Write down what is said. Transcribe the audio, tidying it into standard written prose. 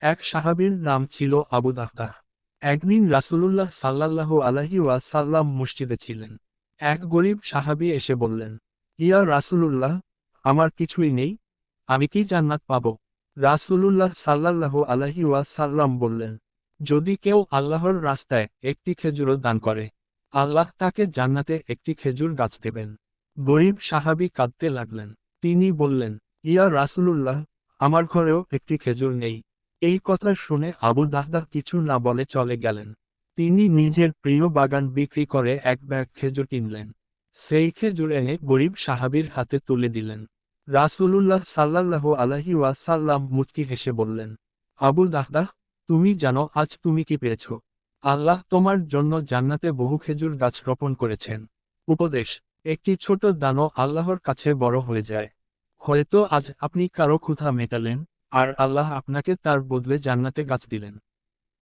এক সাহাবীর নাম ছিল আবু দাহদাহ। একদিন রাসূলুল্লাহ সাল্লাল্লাহু আলাইহি ওয়াসাল্লাম মসজিদে ছিলেন। এক গরীব সাহাবী এসে বললেন, ইয়া রাসূলুল্লাহ, আমার কিছুই নেই, আমি কি জান্নাত পাব? রাসূলুল্লাহ সাল্লাল্লাহু আলাইহি ওয়াসাল্লাম বললেন, যদি কেউ আল্লাহর রাস্তায় একটি খেজুরও দান করে, আল্লাহ তাকে জান্নাতে একটি খেজুর গাছ দেবেন। গরীব সাহাবী কাঁদতে লাগলেন। তিনি বললেন, ইয়া রাসূলুল্লাহ, আমার ঘরেও একটি খেজুর নেই। এই কথা শুনে আবু দাহদাহ কিছু না বলে চলে গেলেন। তিনি নিজের প্রিয় বাগান বিক্রি করে এক ব্যাগ খেজুর কিনলেন। সেই খেজুর এনে গরীব সাহাবীর হাতে তুলে দিলেন। রাসূলুল্লাহ সাল্লাল্লাহু আলাইহি ওয়াসাল্লাম মুচকি হেসে বললেন, আবু দাহদাহ, তুমি জানো আজ তুমি কি পেয়েছ? আল্লাহ তোমার জন্য জান্নাতে বহু খেজুর গাছ রোপণ করেছেন। উপদেশ: একটি ছোট দানও আল্লাহর কাছে বড় হয়ে যায়। হয়তো আজ আপনি কারো ক্ষুধা মেটালেন, আর আল্লাহ আপনাকে তার বদলে জান্নাতে গাছ দিলেন।